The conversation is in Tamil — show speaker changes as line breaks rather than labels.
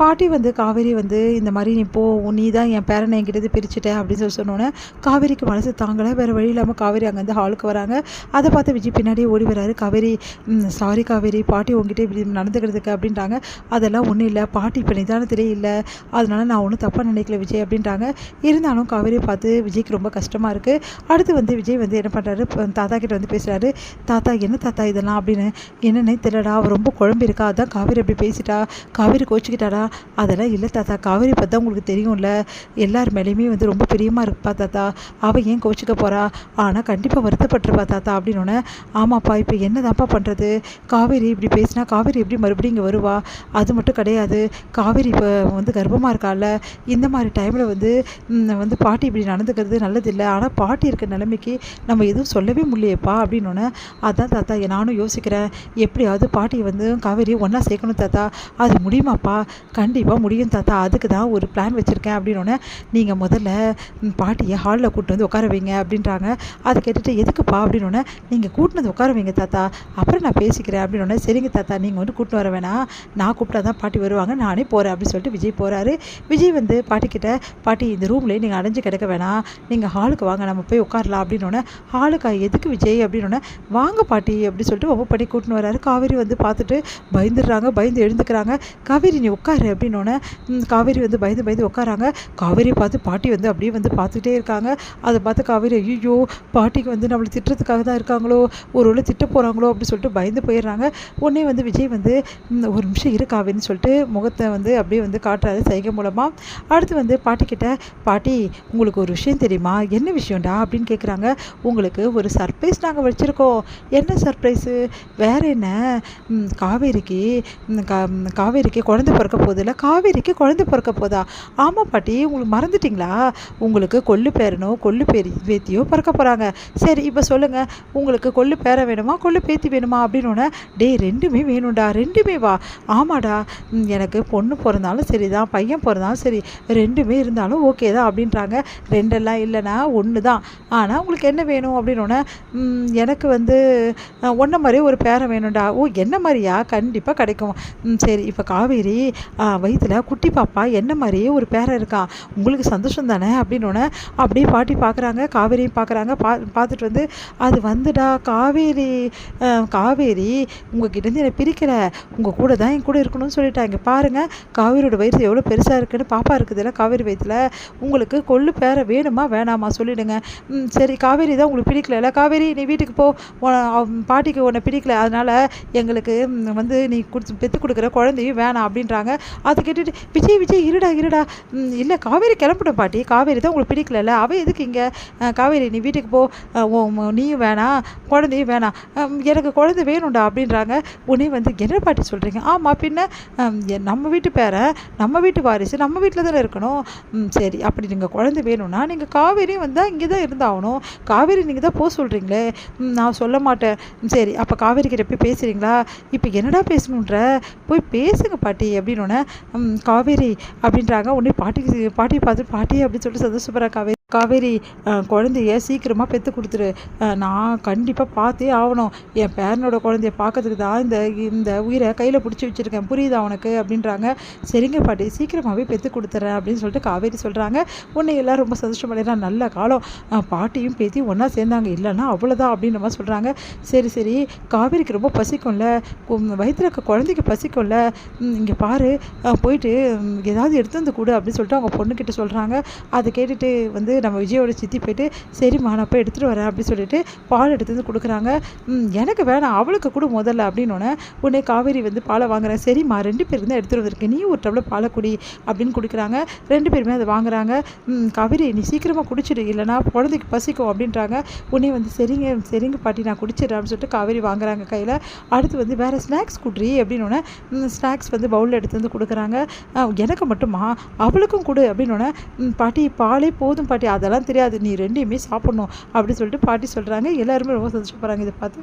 பாட்டி வந்து காவேரி வந்து இந்த மாதிரி நீ போ, நீ தான் என் பேரனை என்கிட்ட பிரிச்சுட்ட அப்படின்னு சொன்னோன்னே காவேரிக்கு மனசு தாங்கலை. வேறு வழி இல்லாமல் காவேரி அங்கேருந்து ஹாலுக்கு வராங்க. அதை பார்த்து விஜய் பின்னாடியே ஓடி வராரு. காவேரி சாரி காவேரி, பாட்டி உங்ககிட்ட இப்படி நடந்துக்கிறதுக்கு அப்படின்றாங்க. அதெல்லாம் ஒன்றும் இல்லை பாட்டி, இப்போ நிதானத்திலே இல்லை, அதனால நான் ஒன்றும் தப்பாக நினைக்கல விஜய் அப்படின்றாங்க. இருந்தாலும் காவேரியை பார்த்து விஜய்க்கு ரொம்ப கஷ்டமாக இருக்குது. அடுத்து வந்து விஜய் வந்து என்ன பண்ணுறாரு, தாத்தா கிட்ட வந்து பேசுகிறாரு. தாத்தா என்ன தாத்தா இதெல்லாம் அப்படின்னு. என்னன்னே தெரியலடா, அவள் ரொம்ப குழம்பு இருக்கா, அதான் காவேரி அப்படி பேசிட்டா, காவேரி கோச்சிக்கிட்டாடா. அதெல்லாம் இல்லை தாத்தா, காவேரி பார்த்தா உங்களுக்கு தெரியும்ல, எல்லார் மேலேயுமே வந்து ரொம்ப பிரியமாக இருப்பா தாத்தா, அவள் ஏன் கோச்சிக்க போகிறா, ஆனால் கண்டிப்பாக வருத்தப்பட்டிருப்பா தாத்தா அப்படின்னோடனே, ஆமாப்பா இப்போ என்னதான்ப்பா பண்ணுறது, காவேரி இப்படி பேசினா காவேரி எப்படி மறுபடியும் இங்கே வருவா, அது மட்டும் கிடையாது, காவேரி இப்போ வந்து கர்ப்பமாக இருக்கால, இந்த மாதிரி டைமில் வந்து பாட்டி இப்படி நடந்துக்கிறது நல்லதில்லை, ஆனால் பாட்டி இருக்க நிலைமைக்கு நம்ம எதுவும் சொல்லவே முடியலையேப்பா அப்படின்னோடனே, அதான் தாத்தா நானும் யோசிக்கிறேன், எப்படியாவது பாட்டியை வந்து காவேரி ஒன்றா சேர்க்கணும் தாத்தா, அது முடியுமாப்பா, கண்டிப்பாக முடியும் தாத்தா, அதுக்கு தான் ஒரு பிளான் வச்சுருக்கேன் அப்படின்னோடனே, நீங்கள் முதல்ல பாட்டியை ஹாலில் கூப்பிட்டு வந்து உட்கார வைங்க அப்படின்றாங்க. அதை கேட்டுட்டு எதுக்குப்பா அப்படின்னோடனே, நீங்கள் கூட்டினது உட்கார வைங்க தாத்தா, அப்புறம் நான் பேசிக்கிறேன் அப்படின்னோடனே, சரிங்க தாத்தா நீங்கள் வந்து கூட்டின்னு வர வேணாம், நான் கூப்பிட்டா தான் பாட்டி வருவாங்க, நானே போகிறேன் அப்படின்னு சொல்லிட்டு விஜய் போகிறாரு. விஜய் வந்து பாட்டிக்கிட்ட, பாட்டி இந்த ரூம்லேயே நீங்கள் அடைஞ்சு கிடக்க வேணாம், நீங்கள் ஹாலுக்கு வாங்க நம்ம போய் உட்காரலாம் அப்படின்னோடனே, ஹாலுக்கா எதுக்கு விஜய் அப்படின்னோடனே, வாங்க பாட்டி அப்படி சொல்லிட்டு ஒவ்வொரு பண்ணி கூட்டின்னு வராரு. காவேரி வந்து பார்த்துட்டு பயந்துடுறாங்க, பயந்து எழுந்துக்கிறாங்க. காவேரி நீ உட்காரு அப்படின்னோடனே காவேரி வந்து பயந்து உட்காராங்க. காவேரியை பார்த்து பாட்டி வந்து அப்படியே வந்து பார்த்துக்கிட்டே இருக்காங்க. அதை பார்த்து காவேரி ஐயோ பாட்டிக்கு வந்து நம்மளை திட்டுறதுக்காக தான் இருக்காங்களோ, ஒரு வேளை திட்ட போகிறாங்களோ அப்படி சொல்லிட்டு பயந்து போயிடுறாங்க. உடனே வந்து விஜய் வந்து ஒரு நிமிஷம் இரு காவேரின்னு சொல்லிட்டு முகத்தை வந்து அப்படியே வந்து காட்டுறாரு சைகை மூலமாக. அடுத்து வந்து பாட்டிக்கிட்ட, பாட்டி உங்களுக்கு ஒரு விஷயம் தெரியுமா, என்ன விஷயம்டா அப்படின்னு கேட்குறாங்க. உங்களுக்கு ஒரு சர்ப்ரைஸ் நாங்கள் வச்சுருக்கோம். என்ன சர்ப்ரைஸு, வேறு என்ன, காவேரிக்கு குழந்தை பிறக்க போதில்ல, காவேரிக்கு குழந்தை பிறக்க போதா, ஆமாம் பாட்டி உங்களுக்கு மறந்துட்டிங்களா, உங்களுக்கு கொள்ளு பேரனோ கொள்ளு பேத்தியோ பிறக்க போகிறாங்க. சரி இப்போ சொல்லுங்கள், உங்களுக்கு கொள்ளு பேரை வேணுமா கொள்ளு பேத்தி வேணுமா அப்படின்னோடனே, டே ரெண்டுமே வேணும்டா, ரெண்டுமே வா, ஆமாடா எனக்கு பொண்ணு பிறந்தாலும் சரி தான், பையன் பிறந்தாலும் சரி, ரெண்டுமே இருந்தாலும் ஓகே தான் அப்படின்றாங்க. ரெண்டெல்லாம் இல்லைனா ஒன்று தான், ஆனால் உங்களுக்கு என்ன வேணும் அப்படின்னோடனே, எனக்கு வந்து ஒன்றை மாதிரியே ஒரு பேரை வேணும்டா. ஓ என்ன மாதிரியா, கண்டிப்பாக கிடைக்கும். சரி இப்போ காவேரி வயிற்றில் குட்டி பாப்பா என்ன மாதிரியே ஒரு பேரை இருக்கான், உங்களுக்கு சந்தோஷம் தானே அப்படின்னோடனே, அப்படியே பாட்டி பார்க்குறாங்க, காவேரியும் பார்க்குறாங்க. பார்த்துட்டு வந்து, அது வந்துடா காவேரி, காவேரி உங்ககிட்டேருந்து என்னை பிரிக்கலை, உங்கள் கூட தான் என் கூட இருக்கணும்னு சொல்லிட்டாங்க. பாருங்கள் காவேரியோட வயிற்று எவ்வளோ பெருசாக இருக்குன்னு, பாப்பா இருக்குதுல்ல காவேரி வயிற்றில், உங்களுக்கு கொள்ளு பேரை வேணுமா வேணாமா சொல்லிவிடுங்க. சரி காவேரி தான் உங்களுக்கு பிடிக்கல, காவேரி நீ வீட்டுக்கு போ, பாட்டிக்கு உன்னை பிடிக்கல, அதனால் எங்களுக்கு வந்து நீ பெற்று கொடுக்குற குழந்தையும் வேணாம் அப்படின்றாங்க. அதை கேட்டுட்டு விஜய் இருடா இல்லை காவேரி கிளம்பிட்டோம் பாட்டி, காவேரி தான் உங்களுக்கு பிடிக்கல, அவள் எதுக்கு இங்கே, காவேரி நீ வீட்டுக்கு போ, நீயும் வேணாம் குழந்தையும் வேணாம், எனக்கு குழந்தை வேணும்டா அப்படின்றாங்க. உடனே வந்து என்ன பாட்டி சொல்கிறீங்க, ஆமாம் பின்ன நம்ம வீட்டு பேரை நம்ம வீட்டு வாரிசு நம்ம வீட்டில் தானே இருக்கணும், சரி அப்படி நீங்கள் குழந்தை வேணும்னா நீங்கள் காவேரியும் வந்தால் இங்கே தான் இருந்தாகணும், காவேரி நீங்கள் தான் போக சொல்கிறீங்களே, நான் சொல்ல மாட்டேன், சரி அப்போ காவேரி கிட்ட போய் பேசுகிறீங்களா, இப்போ என்னடா பேசணுன்ற, போய் பேசுங்க பாட்டி அப்படின்னோடனே, காவேரி அப்படின்றாங்க. உடனே பாட்டி பார்த்து பாட்டி அப்படின்னு சொல்லிட்டு சந்தோஷப்படுறா. காவேரி குழந்தைய சீக்கிரமாக பெற்று கொடுத்துரு, நான் கண்டிப்பாக பார்த்தே ஆகணும், என் பேரனோட குழந்தைய பார்க்கறதுக்கு தான் இந்த உயிரை கையில் பிடிச்சி வச்சுருக்கேன், புரியுதா உனக்கு அப்படின்றாங்க. சரிங்க பாட்டி சீக்கிரமாகவே பெற்று கொடுத்துட்றேன் அப்படின்னு சொல்லிட்டு காவேரி சொல்கிறாங்க. உன்னை எல்லாம் ரொம்ப சந்தோஷப்படுறா, நல்ல காலம், பாட்டியும் பேத்தியும் ஒன்றா சேர்ந்தாங்க, இல்லைன்னா அவ்வளோதான் அப்படின்ற மாதிரி சொல்கிறாங்க. சரி காவேரிக்கு ரொம்ப பசிக்கும்ல, வயிற்றுல இருக்க குழந்தைக்கு பசிக்கும்ல, இங்கே பாரு போயிட்டு ஏதாவது எடுத்து வந்து கொடு அப்படின்னு சொல்லிட்டு அவங்க பொண்ணுக்கிட்ட சொல்கிறாங்க. அதை கேட்டுட்டு வந்து நம்ம விஜயோட சித்தி போயிட்டு, சரிம்மா நான் போய் எடுத்துகிட்டு வரேன் அப்படின்னு சொல்லிட்டு பால் எடுத்து வந்து கொடுக்குறாங்க. எனக்கு வேணாம் அவளுக்கு கூட முதல்ல அப்படின்னோடனே, உடனே காவேரி வந்து பாலை வாங்குறேன். சரிம்மா 2 பேருக்கு தான் எடுத்துகிட்டு வந்திருக்கேன், நீ ஒரு டம்ளர் பாலை குடி அப்படின்னு குடிக்கிறாங்க. 2 பேருமே அதை வாங்குறாங்க. காவேரி நீ சீக்கிரமாக குடிச்சிடு, இல்லைனா குழந்தைக்கு பசிக்கும் அப்படின்றாங்க. உடனே வந்து சரிங்க பாட்டி நான் குடிச்சிடுறேன் அப்படின்னு சொல்லிட்டு காவேரி வாங்குறாங்க கையில். அடுத்து வந்து வேறு ஸ்நாக்ஸ் குட்ரி அப்படின்னோடனே, ஸ்நாக்ஸ் வந்து பவுலில் எடுத்து வந்து கொடுக்குறாங்க. எனக்கு மட்டுமா, அவளுக்கும் கொடு அப்படின்னோடனே, பாட்டி பாலே போதும் பாட்டி, அதெல்லாம் தெரியாது, நீ 2யுமே சாப்பிட்ணும் அப்படின்னு சொல்லிட்டு பாட்டி சொல்கிறாங்க. எல்லாருமே ரொம்ப சந்தோஷப்படுறாங்க இதை பார்த்து.